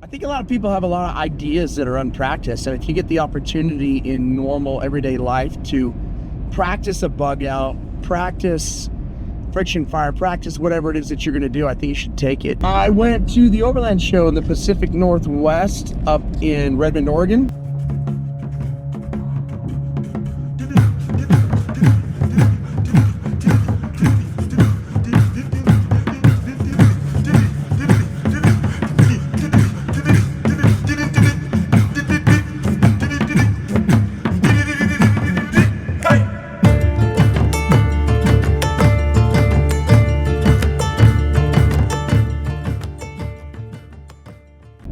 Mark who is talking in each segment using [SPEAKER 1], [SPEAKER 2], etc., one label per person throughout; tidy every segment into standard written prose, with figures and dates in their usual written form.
[SPEAKER 1] I think a lot of people have a lot of ideas that are unpracticed, and if you get the opportunity in normal everyday life to practice a bug out, practice friction fire, practice whatever it is that you're going to do, I think you should take it. I went to the Overland Show in the Pacific Northwest up in Redmond, Oregon.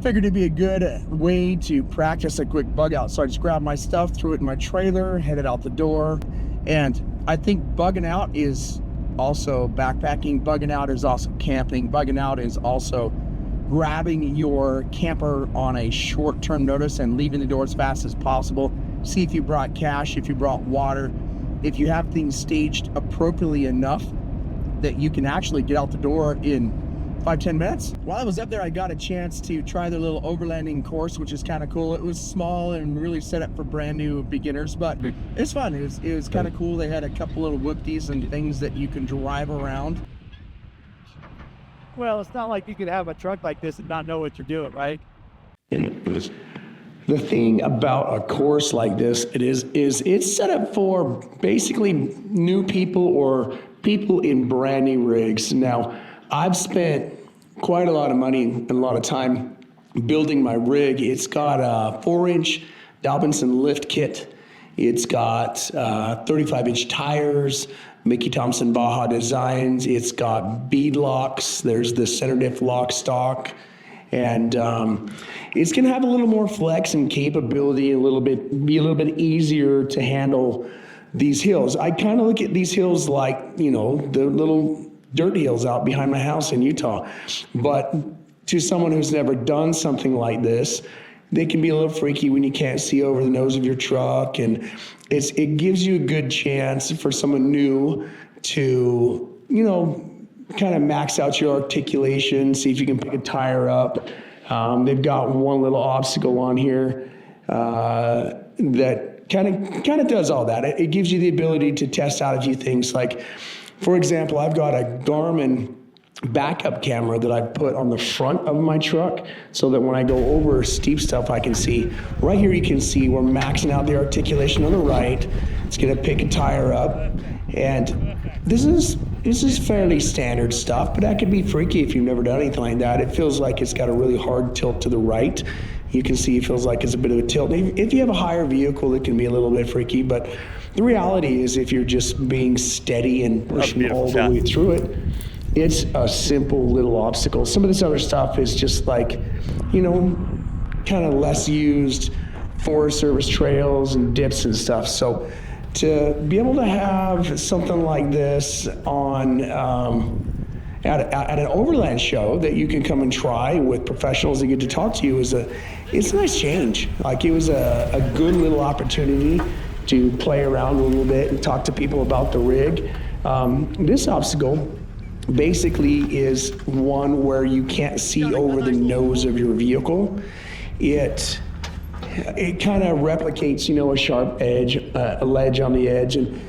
[SPEAKER 1] Figured it'd be a good way to practice a quick bug out. So I just grabbed my stuff, threw it in my trailer, headed out the door. And I think bugging out is also backpacking. Bugging out is also camping. Bugging out is also grabbing your camper on a short-term notice and leaving the door as fast as possible. See if you brought cash, if you brought water, if you have things staged appropriately enough that you can actually get out the door in 5-10 minutes. While I was up there, I got a chance to try their little overlanding course, which is kind of cool. It was small and really set up for brand new beginners, but it's fun. It was kind of cool. They had a couple little whoopties and things that you can drive around. Well, it's not like you could have a truck like this and not know what you're doing, right? The thing about a course like this, is it's set up for basically new people or people in brand new rigs. Now, I've spent quite a lot of money and a lot of time building my rig. It's got a 4-inch Dalbinson lift kit. It's got 35-inch tires, Mickey Thompson Baja designs. It's got bead locks. There's the center diff lock stock. And it's going to have a little more flex and capability, be a little bit easier to handle these hills. I kind of look at these hills like, you know, the little dirt hills out behind my house in Utah. But to someone who's never done something like this, they can be a little freaky when you can't see over the nose of your truck. And it gives you a good chance for someone new to, you know, kind of max out your articulation, see if you can pick a tire up. They've got one little obstacle on here that kind of does all that. It gives you the ability to test out a few things. Like, for example, I've got a Garmin backup camera that I put on the front of my truck so that when I go over steep stuff, I can see. Right here you can see we're maxing out the articulation on the right. It's going to pick a tire up. And this is fairly standard stuff, but that could be freaky if you've never done anything like that. It feels like it's got a really hard tilt to the right. You can see it feels like it's a bit of a tilt. If you have a higher vehicle, it can be a little bit freaky, but the reality is if you're just being steady and pushing all the way through it, it's a simple little obstacle. Some of this other stuff is just like, you know, kind of less used Forest Service trails and dips and stuff. So to be able to have something like this on at an Overland show that you can come and try with professionals that get to talk to you it's a nice change. Like, it was a good little opportunity to play around a little bit and talk to people about the rig. This obstacle basically is one where you can't see over the nose of your vehicle. It kind of replicates, you know, a sharp edge, a ledge on the edge, and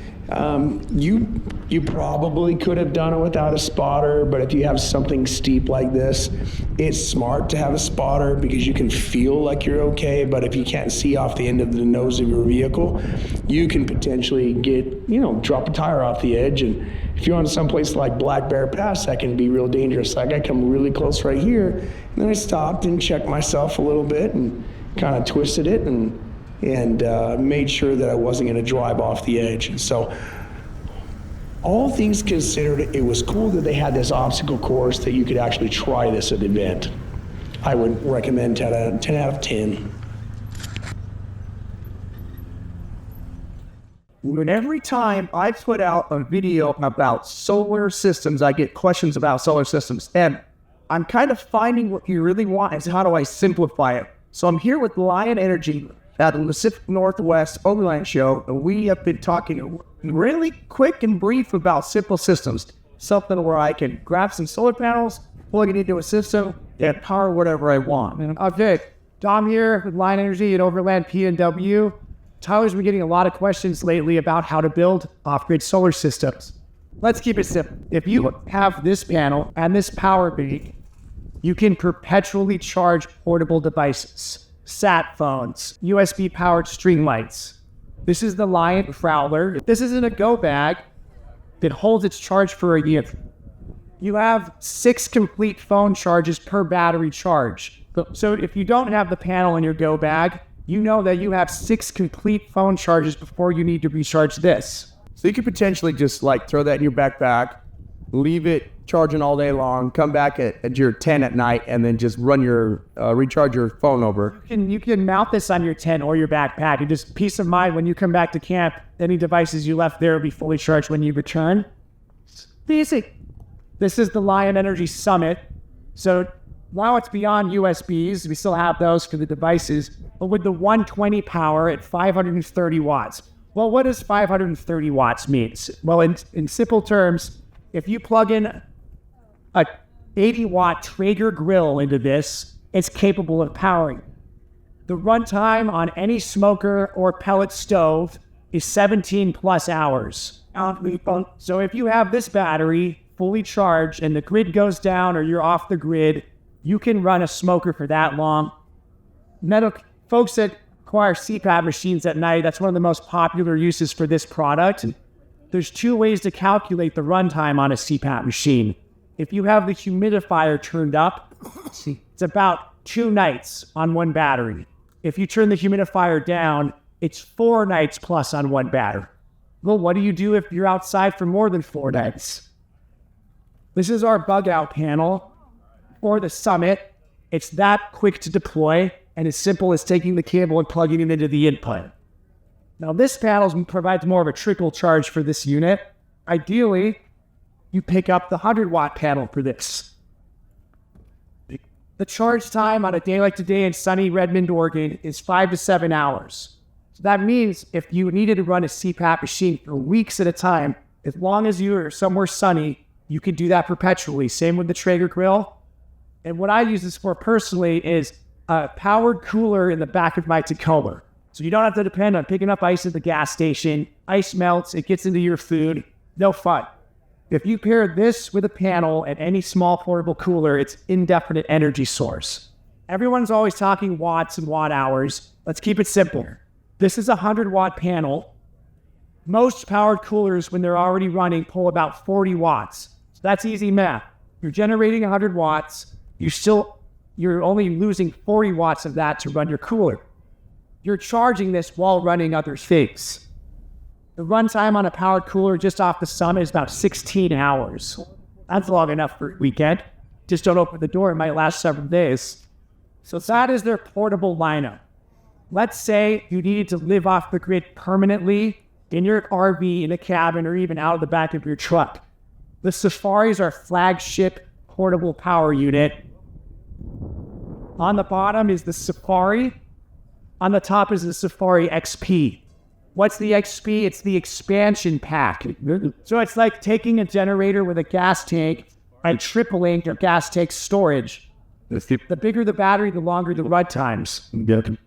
[SPEAKER 1] you probably could have done it without a spotter, but if you have something steep like this, it's smart to have a spotter because you can feel like you're okay, but if you can't see off the end of the nose of your vehicle, you can potentially get, you know, drop a tire off the edge. And if you're on someplace like Black Bear Pass, that can be real dangerous. Like, I come really close right here, and then I stopped and checked myself a little bit and kind of twisted it and made sure that I wasn't going to drive off the edge. So all things considered, it was cool that they had this obstacle course that you could actually try this at the event. I would recommend 10 out of 10. When every time I put out a video about solar systems, I get questions about solar systems, and I'm kind of finding what you really want is how do I simplify it. So I'm here with Lion Energy at the Pacific Northwest Overland Show, and we have been talking really quick and brief about simple systems. Something where I can grab some solar panels,
[SPEAKER 2] plug it into a system and power whatever I want. Okay, Dom here with Line Energy at Overland PNW. Tyler's been getting a lot of questions lately about how to build off-grid solar systems. Let's keep it simple. If you have this panel and this power bank, you can perpetually charge portable devices, sat phones, USB-powered string lights. This is the Lion Prowler. This isn't a go bag. It holds its charge for a year. You have 6 complete phone charges per battery charge. So if you don't have the panel in your go bag, you know that you have 6 complete phone charges before you need to recharge this.
[SPEAKER 1] So you could potentially just like throw that in your backpack, leave it charging all day long, come back at your 10 at night, and then just run your recharge your phone over.
[SPEAKER 2] You can mount this on your tent or your backpack. And just peace of mind when you come back to camp, any devices you left there will be fully charged when you return. Basic. This is the Lion Energy Summit. So now it's beyond USBs. We still have those for the devices, but with the 120 power at 530 watts. Well, what does 530 watts mean? Well, in simple terms, if you plug in a 80-watt Traeger grill into this, it's capable of powering. The runtime on any smoker or pellet stove is 17 plus hours. So if you have this battery fully charged and the grid goes down or you're off the grid, you can run a smoker for that long. Folks that acquire CPAP machines at night, that's one of the most popular uses for this product. There's 2 ways to calculate the runtime on a CPAP machine. If you have the humidifier turned up, it's about 2 nights on one battery. If you turn the humidifier down, it's 4 nights plus on one battery. Well, what do you do if you're outside for more than 4 nights? This is our bug out panel for the Summit. It's that quick to deploy and as simple as taking the cable and plugging it into the input. Now this panel provides more of a trickle charge for this unit. Ideally, you pick up the 100-watt panel for this. The charge time on a day like today in sunny Redmond, Oregon is 5 to 7 hours. So that means if you needed to run a CPAP machine for weeks at a time, as long as you're somewhere sunny, you can do that perpetually. Same with the Traeger grill. And what I use this for personally is a powered cooler in the back of my Tacoma. So you don't have to depend on picking up ice at the gas station. Ice melts, it gets into your food. No fun. If you pair this with a panel and any small portable cooler, it's indefinite energy source. Everyone's always talking watts and watt hours. Let's keep it simple. This is a 100-watt panel. Most powered coolers, when they're already running, pull about 40 watts. So that's easy math. You're generating 100 watts. You're only losing 40 watts of that to run your cooler. You're charging this while running other things. The runtime on a powered cooler just off the Summit is about 16 hours. That's long enough for a weekend. Just don't open the door, it might last several days. So that is their portable lineup. Let's say you needed to live off the grid permanently in your RV, in a cabin, or even out of the back of your truck. The Safari is our flagship portable power unit. On the bottom is the Safari. On the top is the Safari XP. What's the XP? It's the expansion pack. So it's like taking a generator with a gas tank and tripling your gas tank storage. The bigger the battery, the longer the run times.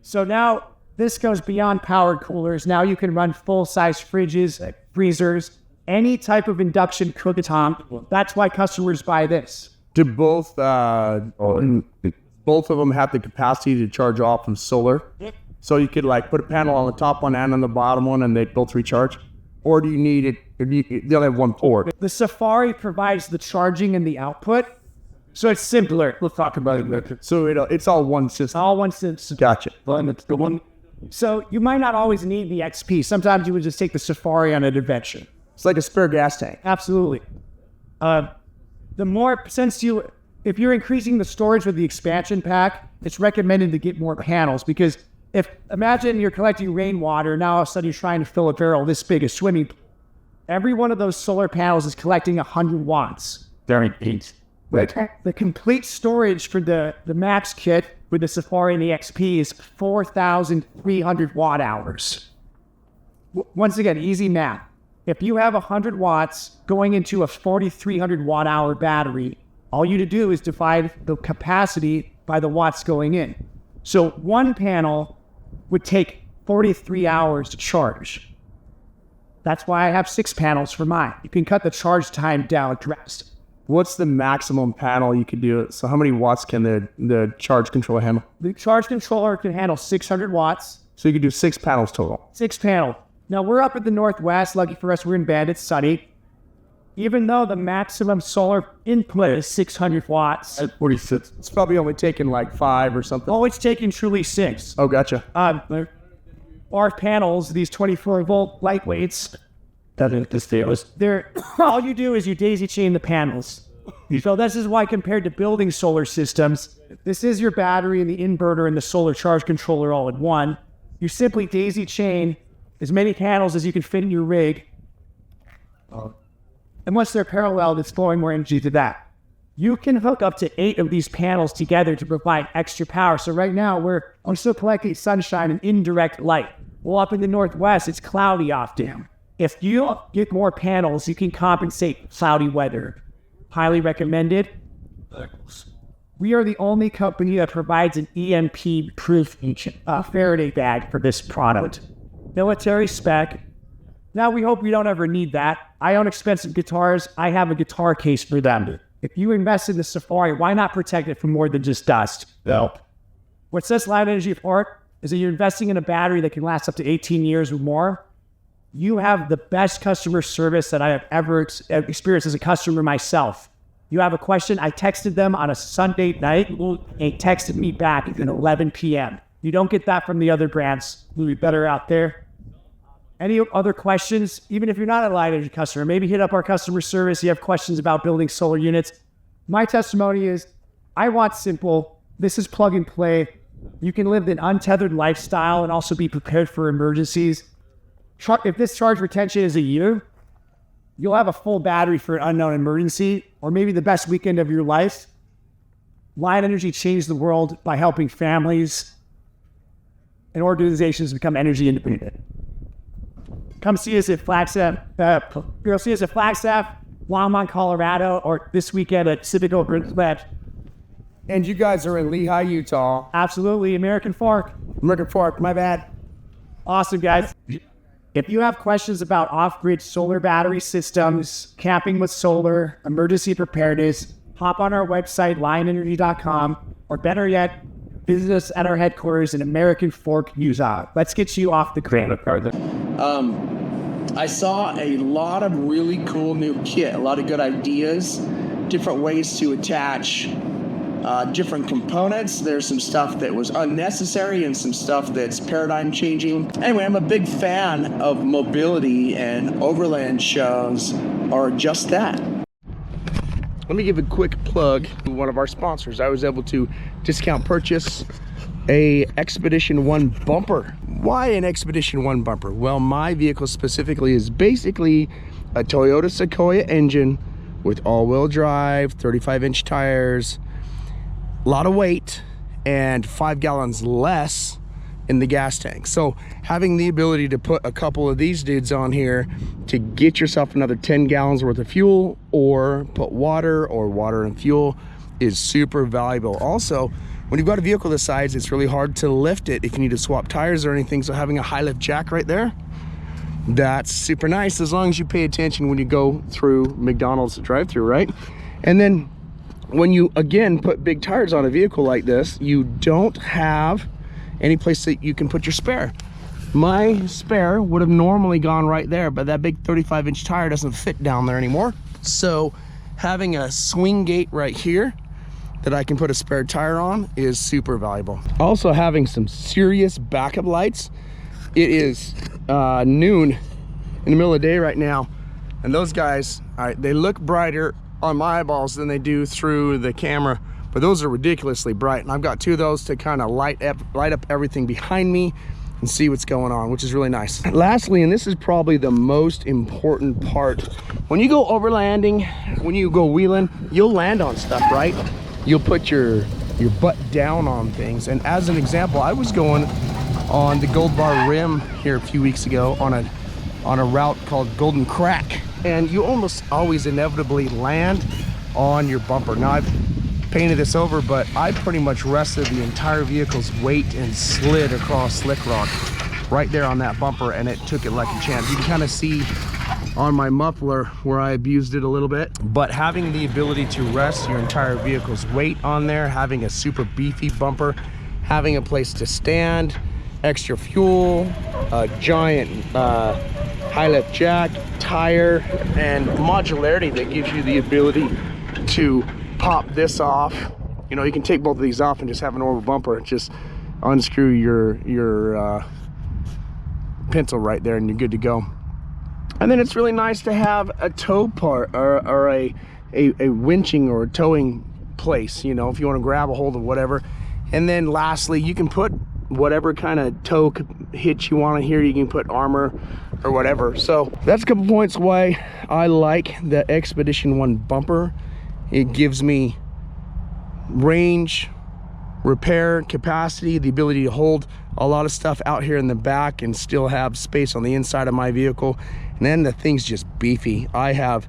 [SPEAKER 2] So now this goes beyond powered coolers. Now you can run full-size fridges, freezers, any type of induction cooktop. That's why customers buy this.
[SPEAKER 1] Do both of them have the capacity to charge off from solar?
[SPEAKER 2] Yep.
[SPEAKER 1] So you could like put a panel on the top one and on the bottom one and they both recharge? Or do you need it, they only have one port?
[SPEAKER 2] The Safari provides the charging and the output. So it's simpler. We'll talk about it later.
[SPEAKER 1] So it's all one system?
[SPEAKER 2] All one system.
[SPEAKER 1] Gotcha.
[SPEAKER 2] So you might not always need the XP. Sometimes you would just take the Safari on an adventure.
[SPEAKER 1] It's like a spare gas tank.
[SPEAKER 2] Absolutely. If you're increasing the storage with the expansion pack, it's recommended to get more panels because imagine you're collecting rainwater, now all of a sudden you're trying to fill a barrel this big, a swimming pool. Every one of those solar panels is collecting 100 watts.
[SPEAKER 1] Very neat.
[SPEAKER 2] The complete storage for the max kit with the Safari and the XP is 4,300 watt hours. Once again, easy math. If you have 100 watts going into a 4,300 watt hour battery, All you to do is divide the capacity by the watts going in. So one panel would take 43 hours to charge. That's why I have 6 panels for mine. You can cut the charge time down drastically.
[SPEAKER 1] What's the maximum panel you can do? So how many watts can the charge controller handle?
[SPEAKER 2] The charge controller can handle 600 watts.
[SPEAKER 1] So you can do 6 panels total.
[SPEAKER 2] 6 panel. Now we're up in the Northwest. Lucky for us, we're in Bend. It's sunny. Even though the maximum solar input is 600 watts.
[SPEAKER 1] At 46. It's probably only taking like 5 or something.
[SPEAKER 2] Oh, it's taking truly 6.
[SPEAKER 1] Oh, gotcha.
[SPEAKER 2] Our panels, these 24-volt lightweights, they're all you do is you daisy chain the panels. So this is why, compared to building solar systems, this is your battery and the inverter and the solar charge controller all in one. You simply daisy chain as many panels as you can fit in your rig. And once they're parallel, it's flowing more energy to that. You can hook up to 8 of these panels together to provide extra power. So right now we're still collecting sunshine and indirect light. Well, up in the Northwest, it's cloudy often. If you get more panels, you can compensate cloudy weather. Highly recommended. We are the only company that provides an EMP-proof Faraday bag for this product. Military spec. Now, we hope we don't ever need that. I own expensive guitars. I have a guitar case for them. If you invest in the Safari, why not protect it from more than just dust?
[SPEAKER 1] No.
[SPEAKER 2] What sets Light Energy apart is that you're investing in a battery that can last up to 18 years or more. You have the best customer service that I have ever experienced as a customer myself. You have a question, I texted them on a Sunday night, and they texted me back at 11 p.m. You don't get that from the other brands. We'll be better out there. Any other questions? Even if you're not a Light Energy customer, maybe hit up our customer service. You have questions about building solar units. My testimony is, I want simple. This is plug and play. You can live an untethered lifestyle and also be prepared for emergencies. If this charge retention is a year, you'll have a full battery for an unknown emergency, or maybe the best weekend of your life. Light Energy changed the world by helping families and organizations become energy independent. Come see us at Flagstaff, Longmont, Colorado, or this weekend at Civic Overland Show.
[SPEAKER 1] And you guys are in Lehigh, Utah.
[SPEAKER 2] Absolutely, American Fork.
[SPEAKER 1] American Fork, my bad.
[SPEAKER 2] Awesome, guys. If you have questions about off-grid solar battery systems, camping with solar, emergency preparedness, hop on our website, lionenergy.com, or better yet, visit us at our headquarters in American Fork, Utah. Let's get you off the grid.
[SPEAKER 1] I saw a lot of really cool new kit, a lot of good ideas, different ways to attach different components. There's some stuff that was unnecessary and some stuff that's paradigm changing. Anyway, I'm a big fan of mobility, and Overland shows are just that. Let me give a quick plug to one of our sponsors. I was able to discount purchase a Expedition 1 bumper. Why an Expedition 1 bumper? Well, my vehicle specifically is basically a Toyota Sequoia engine with all-wheel drive, 35-inch tires, a lot of weight, and 5 gallons less in the gas tank. So having the ability to put a couple of these dudes on here to get yourself another 10 gallons worth of fuel, or put water and fuel, is super valuable. Also, when you've got a vehicle this size, it's really hard to lift it if you need to swap tires or anything. So having a high lift jack right there, that's super nice, as long as you pay attention when you go through McDonald's drive-thru, right? And then when you, again, put big tires on a vehicle like this, you don't have any place that you can put your spare. My spare would have normally gone right there, but that big 35-inch tire doesn't fit down there anymore. So having a swing gate right here that I can put a spare tire on is super valuable. Also, having some serious backup lights. It is noon in the middle of the day right now, and those guys, they look brighter on my eyeballs than they do through the camera, but those are ridiculously bright, and I've got 2 of those to kind of light up everything behind me and see what's going on, which is really nice. Lastly, and this is probably the most important part, when you go overlanding, when you go wheeling, you'll land on stuff, right? You'll put your butt down on things. And as an example, I was going on the Gold Bar Rim here a few weeks ago on a route called Golden Crack, and you almost always inevitably land on your bumper. Now I've painted this over, but I pretty much rested the entire vehicle's weight and slid across slick rock right there on that bumper, and it took it like a champ. You can kind of see on my muffler where I abused it a little bit, but having the ability to rest your entire vehicle's weight on there, having a super beefy bumper, having a place to stand, extra fuel, a giant high lift jack, tire, and modularity that gives you the ability to pop this off. You know, you can take both of these off and just have a normal bumper and just unscrew your pencil right there and you're good to go. And then it's really nice to have a tow part or a winching or a towing place, you know, if you want to grab a hold of whatever. And then lastly, you can put whatever kind of tow hitch you want in here. You can put armor or whatever. So that's a couple points why I like the Expedition 1 bumper. It gives me range, repair capacity, the ability to hold a lot of stuff out here in the back and still have space on the inside of my vehicle. And then the thing's just beefy. I have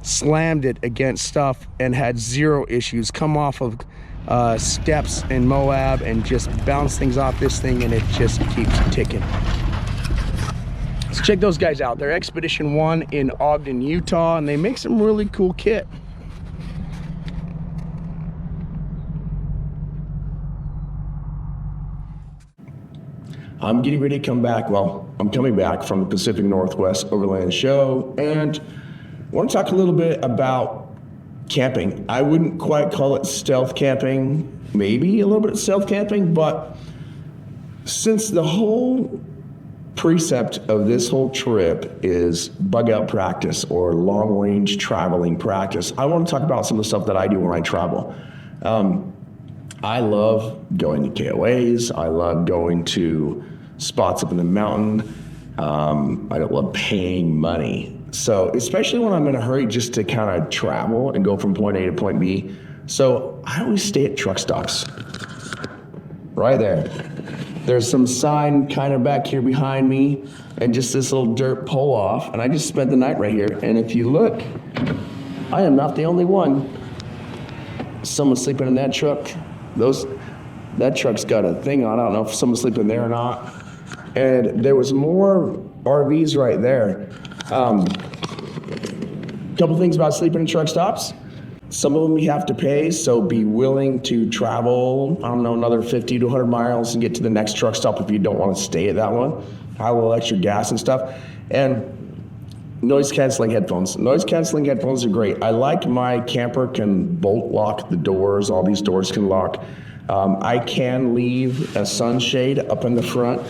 [SPEAKER 1] slammed it against stuff and had zero issues. Come off of steps in Moab and just bounce things off this thing, and it just keeps ticking. Let's check those guys out. They're Expedition 1 in Ogden, Utah, and they make some really cool kit. I'm getting ready to come back. Well, I'm coming back from the Pacific Northwest Overland Show, and I want to talk a little bit about camping. I wouldn't quite call it stealth camping, maybe a little bit of stealth camping, but since the whole precept of this whole trip is bug out practice or long range traveling practice, I want to talk about some of the stuff that I do when I travel. I love going to KOAs. I love going to spots up in the mountain. I don't love paying money. So especially when I'm in a hurry just to kind of travel and go from point A to point B. So I always stay at truck stops. Right there. There's some sign kind of back here behind me and just this little dirt pull off. And I just spent the night right here. And if you look, I am not the only one. Someone's sleeping in that truck. That truck's got a thing on. I don't know if someone's sleeping there or not. And there was more RVs right there. Couple things about sleeping in truck stops. Some of them you have to pay, so be willing to travel, I don't know, another 50 to 100 miles and get to the next truck stop if you don't want to stay at that one. Have a little extra gas and stuff. And noise canceling headphones. Noise canceling headphones are great. I like my camper can bolt lock the doors. All these doors can lock. I can leave a sunshade up in the front.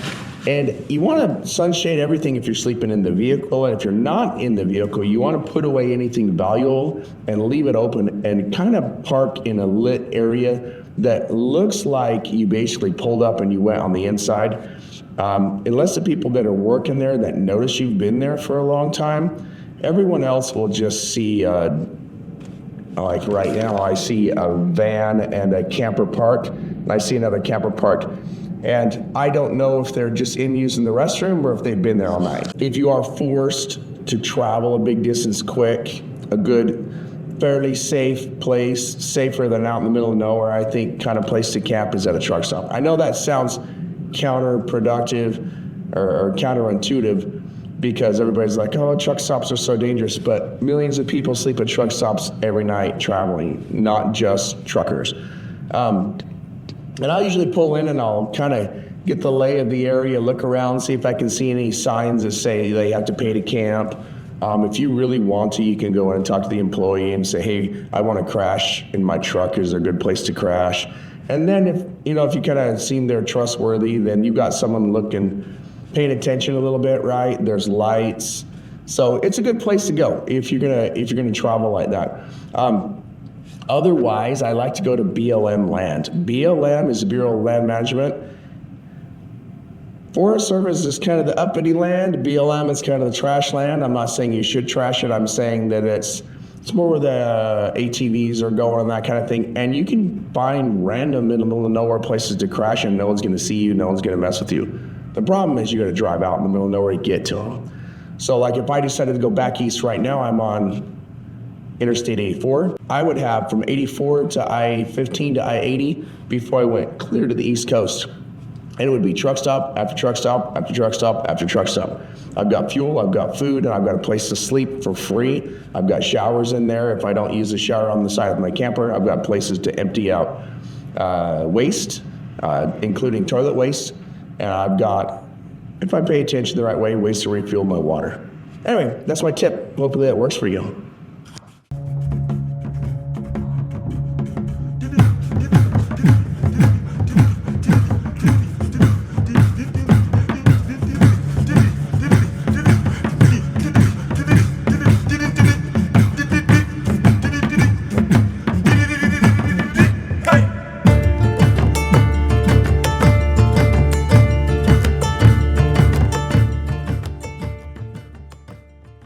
[SPEAKER 1] And you want to sunshade everything if you're sleeping in the vehicle. And if you're not in the vehicle, you want to put away anything valuable and leave it open and kind of park in a lit area that looks like you basically pulled up and you went on the inside. Unless the people that are working there that notice you've been there for a long time, everyone else will just see, like right now, I see a van and a camper parked, and I see another camper parked. And I don't know if they're just in using the restroom or if they've been there all night. If you are forced to travel a big distance quick, a good, fairly safe place, safer than out in the middle of nowhere, I think kind of place to camp is at a truck stop. I know that sounds counterproductive or counterintuitive because everybody's like, oh, truck stops are so dangerous, but millions of people sleep at truck stops every night traveling, not just truckers. And I'll usually pull in and I'll kind of get the lay of the area, look around, see if I can see any signs that say they have to pay to camp. If you really want to, you can go in and talk to the employee and say, hey, I want to crash in my truck. Is there a good place to crash? And then if you kind of seem they're trustworthy, then you've got someone looking, paying attention a little bit, right? There's lights. So it's a good place to go if you're gonna travel like that. Otherwise, I like to go to BLM land. BLM is the Bureau of Land Management. Forest Service is kind of the uppity land. BLM is kind of the trash land. I'm not saying you should trash it. I'm saying that it's more where the ATVs are going and that kind of thing. And you can find random in the middle of nowhere places to crash and no one's going to see you, no one's going to mess with you. The problem is you got to drive out in the middle of nowhere to get to them. So like if I decided to go back east right now, I'm on Interstate 84. I would have from 84 to I-15 to I-80 before I went clear to the East Coast. And it would be truck stop after truck stop after truck stop after truck stop. I've got fuel, I've got food, and I've got a place to sleep for free. I've got showers in there. If I don't use the shower on the side of my camper, I've got places to empty out waste, including toilet waste. And I've got, if I pay attention the right way, ways to refuel my water. Anyway, that's my tip. Hopefully that works for you.